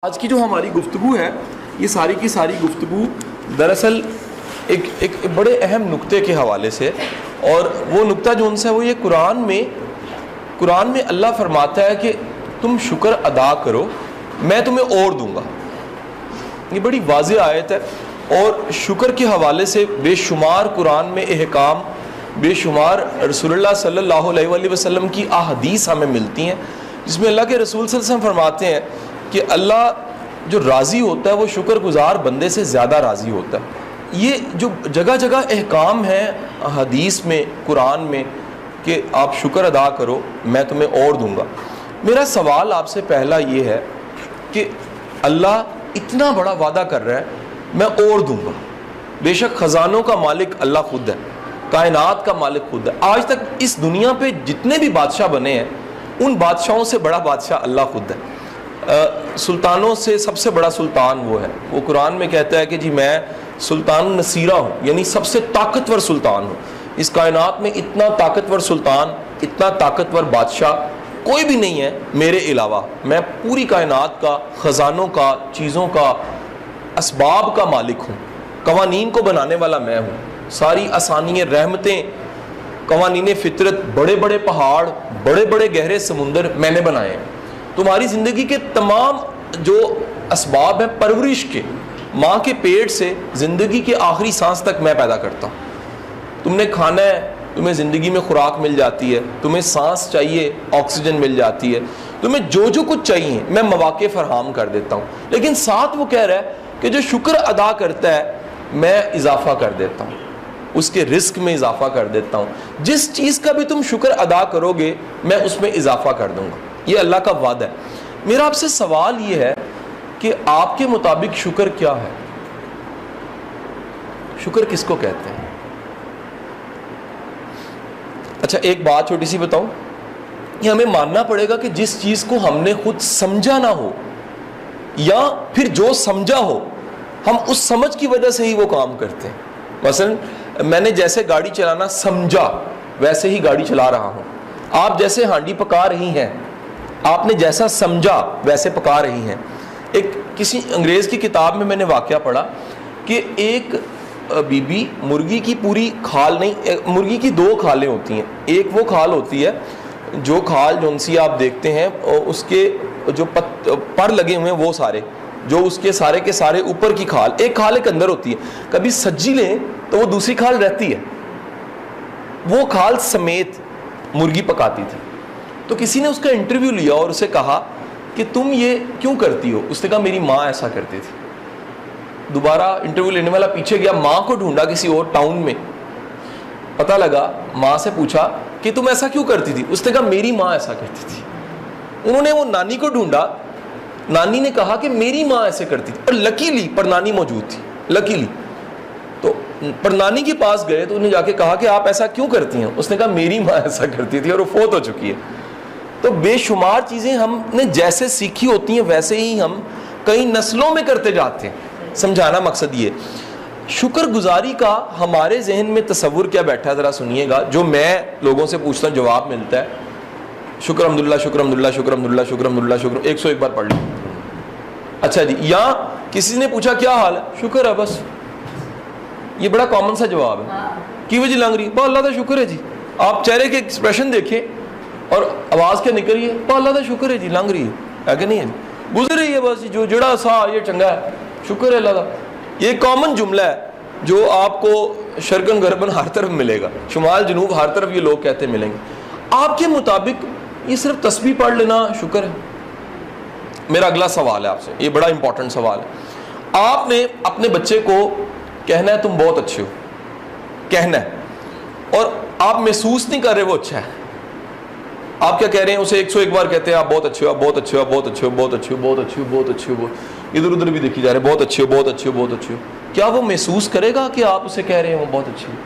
آج کی جو ہماری گفتگو ہے یہ ساری کی ساری گفتگو دراصل ایک بڑے اہم نقطے کے حوالے سے، اور وہ نقطہ جو ان سے وہ یہ قرآن میں اللہ فرماتا ہے کہ تم شکر ادا کرو میں تمہیں اور دوں گا. یہ بڑی واضح آیت ہے، اور شکر کے حوالے سے بے شمار قرآن میں احکام، بے شمار رسول اللہ صلی اللہ علیہ وآلہ وسلم کی احادیث ہمیں ملتی ہیں جس میں اللہ کے رسول صلی اللہ علیہ وسلم فرماتے ہیں کہ اللہ جو راضی ہوتا ہے وہ شکر گزار بندے سے زیادہ راضی ہوتا ہے. یہ جو جگہ جگہ احکام ہیں حدیث میں، قرآن میں، کہ آپ شکر ادا کرو میں تمہیں اور دوں گا. میرا سوال آپ سے پہلا یہ ہے کہ اللہ اتنا بڑا وعدہ کر رہا ہے میں اور دوں گا. بے شک خزانوں کا مالک اللہ خود ہے، کائنات کا مالک خود ہے. آج تک اس دنیا پہ جتنے بھی بادشاہ بنے ہیں ان بادشاہوں سے بڑا بادشاہ اللہ خود ہے. سلطانوں سے سب سے بڑا سلطان وہ ہے. وہ قرآن میں کہتا ہے کہ جی میں سلطان نصیرہ ہوں، یعنی سب سے طاقتور سلطان ہوں. اس کائنات میں اتنا طاقتور سلطان، اتنا طاقتور بادشاہ کوئی بھی نہیں ہے میرے علاوہ. میں پوری کائنات کا، خزانوں کا، چیزوں کا، اسباب کا مالک ہوں. قوانین کو بنانے والا میں ہوں. ساری آسانیاں، رحمتیں، قوانین فطرت، بڑے بڑے پہاڑ، بڑے بڑے گہرے سمندر میں نے بنائے ہیں. تمہاری زندگی کے تمام جو اسباب ہیں پرورش کے، ماں کے پیٹ سے زندگی کے آخری سانس تک میں پیدا کرتا ہوں. تم نے کھانا ہے، تمہیں زندگی میں خوراک مل جاتی ہے. تمہیں سانس چاہیے، آکسیجن مل جاتی ہے. تمہیں جو کچھ چاہیے میں مواقع فراہم کر دیتا ہوں. لیکن ساتھ وہ کہہ رہا ہے کہ جو شکر ادا کرتا ہے میں اضافہ کر دیتا ہوں، اس کے رزق میں اضافہ کر دیتا ہوں. جس چیز کا بھی تم شکر ادا کرو گے میں اس میں اضافہ کر دوں گا. یہ اللہ کا وعدہ ہے. میرا آپ سے سوال یہ ہے کہ آپ کے مطابق شکر کیا ہے؟ شکر کس کو کہتے ہیں؟ اچھا ایک بات چھوٹی سی بتاؤں، یہ ہمیں ماننا پڑے گا کہ جس چیز کو ہم نے خود سمجھا نہ ہو یا پھر جو سمجھا ہو ہم اس سمجھ کی وجہ سے ہی وہ کام کرتے ہیں. مثلا میں نے جیسے گاڑی چلانا سمجھا ویسے ہی گاڑی چلا رہا ہوں. آپ جیسے ہانڈی پکا رہی ہیں آپ نے جیسا سمجھا ویسے پکا رہی ہیں. ایک کسی انگریز کی کتاب میں نے واقعہ پڑھا کہ ایک بی بی مرغی کی پوری کھال نہیں، مرغی کی دو کھالیں ہوتی ہیں. ایک وہ کھال ہوتی ہے جو کھال جونسی آپ دیکھتے ہیں اس کے جو پر لگے ہوئے ہیں وہ سارے، جو اس کے سارے اوپر کی کھال، ایک کھال ایک اندر ہوتی ہے. کبھی سجی لیں تو وہ دوسری کھال رہتی ہے. وہ کھال سمیت مرغی پکاتی تھی. تو کسی نے اس کا انٹرویو لیا اور اسے کہا کہ تم یہ کیوں کرتی ہو؟ اس نے کہا میری ماں ایسا کرتی تھی. دوبارہ انٹرویو لینے والا پیچھے گیا، ماں کو ڈھونڈا کسی اور ٹاؤن میں، پتہ لگا، ماں سے پوچھا کہ تم ایسا کیوں کرتی تھی؟ اس نے کہا میری ماں ایسا کرتی تھی. انہوں نے وہ نانی کو ڈھونڈا، نانی نے کہا کہ میری ماں ایسے کرتی تھی، اور لکیلی پر نانی موجود تھی، لکیلی. تو پر نانی کے پاس گئے تو انہیں جا کے کہا کہ آپ ایسا کیوں کرتی ہیں؟ اس نے کہا میری ماں ایسا کرتی تھی اور وہ فوت ہو چکی ہے. تو بے شمار چیزیں ہم نے جیسے سیکھی ہوتی ہیں ویسے ہی ہم کئی نسلوں میں کرتے جاتے ہیں. سمجھانا مقصد یہ. شکر گزاری کا ہمارے ذہن میں تصور کیا بیٹھا ہے ذرا سنیے گا. جو میں لوگوں سے پوچھتا ہوں جواب ملتا ہے شکر الحمدللہ، شکر الحمدللہ، شکر الحمدللہ، شکر الحمدللہ، شکر 101 بار پڑھ لیں. اچھا جی، یا کسی نے پوچھا کیا حال ہے؟ شکر ہے بس. یہ بڑا کامن سا جواب ہے. کی وجہ لنگ رہی؟ اللہ کا شکر ہے جی. آپ چہرے کے ایکسپریشن دیکھیں اور آواز کیا نکل رہی ہے؟ اللہ کا شکر ہے جی، لنگ رہی ہے کہ نہیں ہے؟ گزر رہی ہے بس، جو جڑا سا یہ چنگا ہے، شکر ہے اللہ کا. یہ کامن جملہ ہے جو آپ کو شرقن غربن ہر طرف ملے گا، شمال جنوب ہر طرف یہ لوگ کہتے ملیں گے. آپ کے مطابق یہ صرف تسبیح پڑھ لینا شکر ہے؟ میرا اگلا سوال ہے آپ سے، یہ بڑا امپورٹنٹ سوال ہے. آپ نے اپنے بچے کو کہنا ہے تم بہت اچھے ہو، کہنا ہے، اور آپ محسوس نہیں کر رہے وہ اچھا ہے. آپ کیا کہہ رہے ہیں؟ اسے 101 بار کہتے ہیں آپ بہت اچھے ہو، آپ بہت اچھے ہو، بہت اچھے ہو، بہت اچھے ہو، بہت اچھے ہو، بہت اچھے ہو، ادھر ادھر بھی دیکھی جا رہے ہیں بہت اچھے ہو، بہت اچھے ہو، بہت اچھے ہو. کیا وہ محسوس کرے گا کہ آپ اسے کہہ رہے ہیں وہ بہت اچھے ہو؟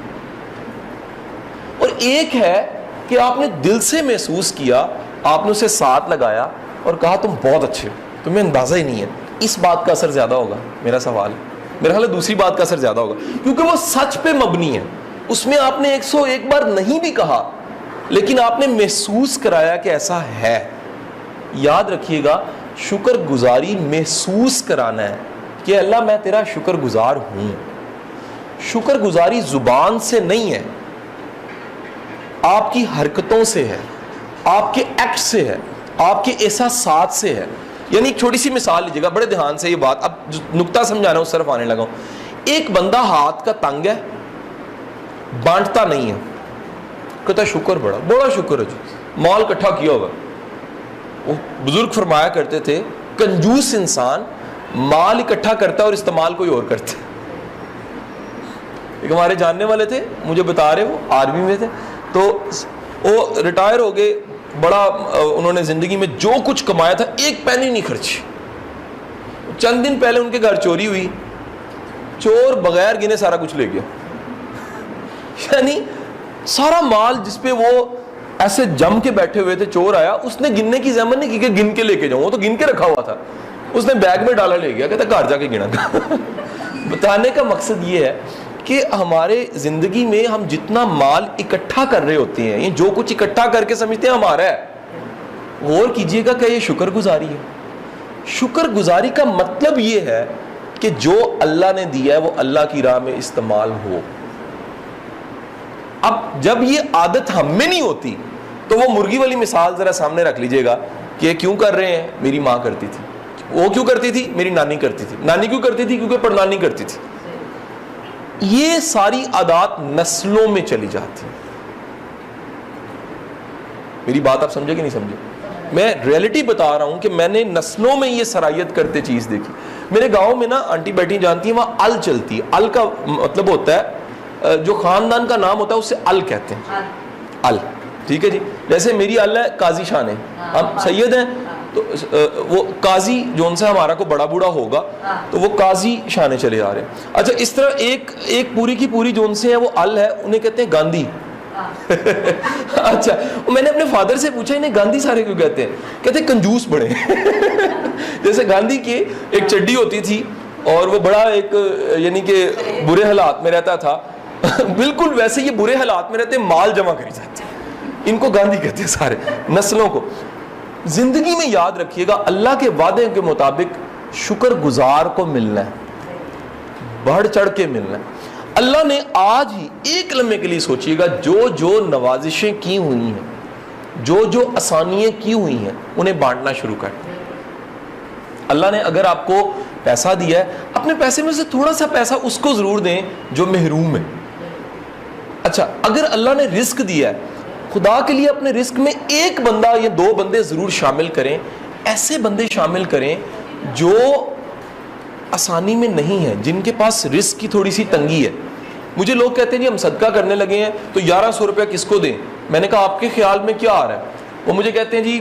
اور ایک ہے کہ آپ نے دل سے محسوس کیا، آپ نے اسے ساتھ لگایا اور کہا تم بہت اچھے ہو، تمہیں اندازہ ہی نہیں ہے. اس بات کا اثر زیادہ ہوگا؟ میرا سوال ہے. میرا خیال ہے دوسری بات کا اثر زیادہ ہوگا، کیونکہ وہ سچ پہ مبنی ہے. اس میں آپ نے 101 بار نہیں بھی کہا لیکن آپ نے محسوس کرایا کہ ایسا ہے. یاد رکھیے گا شکر گزاری محسوس کرانا ہے کہ اللہ میں تیرا شکر گزار ہوں. شکر گزاری زبان سے نہیں ہے, آپ کی حرکتوں سے ہے, آپ کے ایکٹ سے ہے, آپ کے احساسات سے ہے. یعنی ایک چھوٹی سی مثال لیجیے گا, بڑے دھیان سے یہ بات, اب نقطہ سمجھانا ہے اس طرف آنے لگا ہوں. ایک بندہ ہاتھ کا تنگ ہے, بانٹتا نہیں ہے, کہتا شکر بڑا بڑا شکر ہے جی, مال اکٹھا کیا ہوگا. وہ بزرگ فرمایا کرتے تھے کنجوس انسان مال اکٹھا کرتا ہے اور استعمال کوئی اور کرتا ہے. ایک ہمارے جاننے والے تھے, مجھے بتا رہے, وہ آرمی میں تھے, تو وہ ریٹائر ہو گئے, بڑا انہوں نے زندگی میں جو کچھ کمایا تھا ایک پینی نہیں خرچی. چند دن پہلے ان کے گھر چوری ہوئی, چور بغیر گنے سارا کچھ لے گیا. یعنی سارا مال جس پہ وہ ایسے جم کے بیٹھے ہوئے تھے, چور آیا, اس نے گننے کی زحمت نہیں کی کہ گن کے لے کے جاؤں, وہ تو گن کے رکھا ہوا تھا, اس نے بیگ میں ڈالا لے گیا, کہتا گھر جا کے گنا. بتانے کا مقصد یہ ہے کہ ہمارے زندگی میں ہم جتنا مال اکٹھا کر رہے ہوتے ہیں, یہ جو کچھ اکٹھا کر کے سمجھتے ہیں ہمارا ہے, غور کیجئے گا کہ یہ شکر گزاری ہے. شکر گزاری کا مطلب یہ ہے کہ جو اللہ نے دیا ہے وہ اللہ کی راہ میں استعمال ہو. اب جب یہ عادت ہم میں نہیں ہوتی تو وہ مرغی والی مثال ذرا سامنے رکھ لیجئے گا کہ یہ کیوں کر رہے ہیں, میری ماں کرتی تھی, وہ کیوں کرتی تھی, میری نانی کرتی تھی. نانی کیوں کرتی تھی, کیونکہ پڑنانی کرتی تھی. یہ ساری عادات نسلوں میں چلی جاتی ہیں. میری بات آپ سمجھے کہ نہیں سمجھے؟ میں ریئلٹی بتا رہا ہوں کہ میں نے نسلوں میں یہ سرایت کرتے چیز دیکھی. میرے گاؤں میں نا آنٹی بیٹی جانتی ہیں, وہاں ال چلتی ہے. ال کا مطلب ہوتا ہے جو خاندان کا نام ہوتا ہے اسے ال کہتے ہیں. ال, ٹھیک ہے جی. جیسے میری ال ہے قاضی شان ہے, ہم سید ہیں تو وہ قاضی جو ان سے ہمارا کو بڑا بوڑھا ہوگا تو وہ قاضی شانے چلے آ رہے ہیں. اچھا, اس طرح ایک پوری کی پوری جو ان سے ہے وہ ال ہے, انہیں کہتے ہیں گاندھی. اچھا, میں نے اپنے فادر سے پوچھا انہیں گاندھی سارے کیوں کہتے ہیں, کہتے ہیں کنجوس بڑے. جیسے گاندھی کی ایک چڈی ہوتی تھی اور وہ بڑا ایک یعنی کہ برے حالات میں رہتا تھا, بالکل ویسے یہ برے حالات میں رہتے ہیں, مال جمع کری جاتے ہیں. ان کو گاندھی کہتے ہیں سارے نسلوں کو. زندگی میں یاد رکھیے گا اللہ کے وعدے کے مطابق شکر گزار کو ملنا ہے, بڑھ چڑھ کے ملنا ہے. اللہ نے آج ہی ایک لمحے کے لیے سوچیے گا جو جو نوازشیں کی ہوئی ہیں, جو جو آسانیاں کی ہوئی ہیں, انہیں بانٹنا شروع کر دیں. اللہ نے اگر آپ کو پیسہ دیا ہے, اپنے پیسے میں سے تھوڑا سا پیسہ اس کو ضرور دیں جو محروم ہے. اچھا, اگر اللہ نے رزق دیا ہے, خدا کے لیے اپنے رزق میں ایک بندہ یا دو بندے ضرور شامل کریں. ایسے بندے شامل کریں جو آسانی میں نہیں ہیں, جن کے پاس رزق کی تھوڑی سی تنگی ہے. مجھے لوگ کہتے ہیں جی ہم صدقہ کرنے لگے ہیں تو 1100 روپیہ کس کو دیں. میں نے کہا آپ کے خیال میں کیا آ رہا ہے؟ وہ مجھے کہتے ہیں جی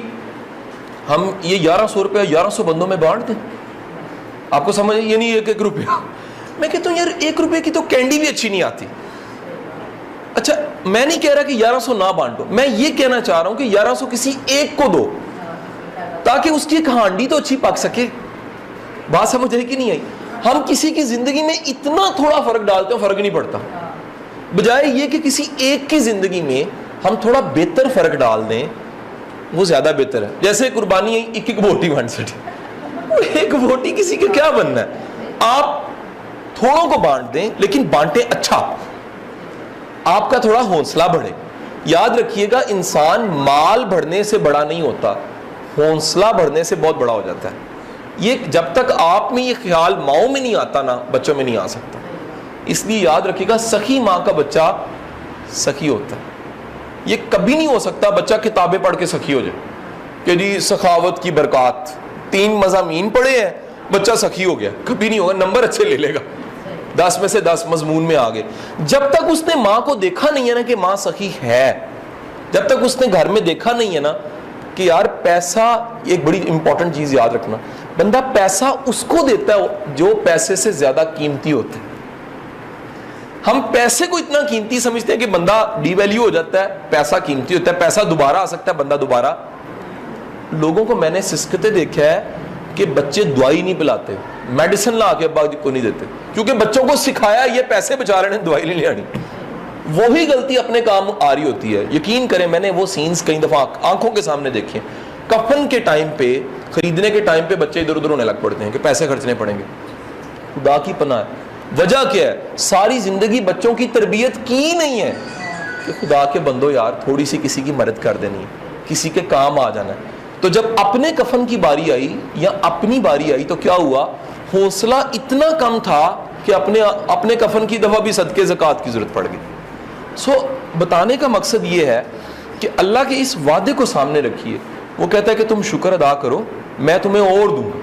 ہم یہ 1100 روپیہ 1100 بندوں میں بانٹ دیں. آپ کو سمجھ یہ نہیں, ایک روپیہ. میں کہتا ہوں یار 1 روپے کی تو کینڈی بھی اچھی نہیں آتی. اچھا, میں نہیں کہہ رہا کہ 1100 نہ بانٹو, میں یہ کہنا چاہ رہا ہوں کہ 1100 کسی ایک کو دو تاکہ اس کی ایک ہانڈی تو اچھی پک سکے. بات سمجھ رہی کہ نہیں آئی؟ ہم کسی کی زندگی میں اتنا تھوڑا فرق ڈالتے ہیں, فرق نہیں پڑتا, بجائے یہ کہ کسی ایک کی زندگی میں ہم تھوڑا بہتر فرق ڈال دیں, وہ زیادہ بہتر ہے. جیسے قربانی ایک بوٹی بانٹ سکے, ایک بوٹی کسی کا کیا بننا ہے. آپ تھوڑوں کو بانٹ دیں لیکن بانٹیں اچھا, آپ کا تھوڑا حوصلہ بڑھے. یاد رکھیے گا انسان مال بڑھنے سے بڑا نہیں ہوتا, حوصلہ بڑھنے سے بہت بڑا ہو جاتا ہے. یہ جب تک آپ میں یہ خیال ماؤں میں نہیں آتا نا, بچوں میں نہیں آ سکتا. اس لیے یاد رکھیے گا سخی ماں کا بچہ سخی ہوتا ہے. یہ کبھی نہیں ہو سکتا بچہ کتابیں پڑھ کے سخی ہو جائے کہ جی سخاوت کی برکات 3 مضامین پڑھے ہیں بچہ سخی ہو گیا, کبھی نہیں ہوگا. نمبر اچھے لے لے گا, 10 میں سے 10 مضمون میں آگے. جب تک اس نے ماں کو دیکھا نہیں ہے نا کہ ماں سخی ہے, جب تک اس نے گھر میں دیکھا نہیں ہے نا کہ یار پیسہ, ایک بڑی امپورٹنٹ چیز یاد رکھنا, بندہ پیسہ اس کو دیتا ہے جو پیسے سے زیادہ قیمتی ہوتا ہے. ہم پیسے کو اتنا قیمتی سمجھتے ہیں کہ بندہ ڈی ویلیو ہو جاتا ہے, پیسہ قیمتی ہوتا ہے, پیسہ دوبارہ آ سکتا ہے, بندہ دوبارہ. لوگوں کو میں نے سسکتے دیکھا ہے کہ بچے دوائی نہیں پلاتے, میڈیسن لا کے ابا کو نہیں دیتے, کیونکہ بچوں کو سکھایا یہ پیسے بچا رہے ہیں, دوائی نہیں لے آنی. وہی غلطی اپنے کام آ رہی ہوتی ہے. یقین کریں میں نے وہ سینز کئی دفعہ آنکھوں کے سامنے دیکھے. کفن کے ٹائم پہ, خریدنے کے ٹائم پہ بچے ادھر ادھر ہونے لگ پڑتے ہیں کہ پیسے خرچنے پڑیں گے. خدا کی پناہ ہے. وجہ کیا ہے؟ ساری زندگی بچوں کی تربیت کی نہیں ہے کہ خدا کے بندو یار تھوڑی سی کسی کی مدد کر دینی ہے, کسی کے کام آ جانا ہے. تو جب اپنے کفن کی باری آئی یا اپنی باری آئی تو کیا ہوا؟ حوصلہ اتنا کم تھا کہ اپنے کفن کی دفعہ بھی صدقے زکوٰۃ کی ضرورت پڑ گئی. سو بتانے کا مقصد یہ ہے کہ اللہ کے اس وعدے کو سامنے رکھیے. وہ کہتا ہے کہ تم شکر ادا کرو, میں تمہیں اور دوں گا.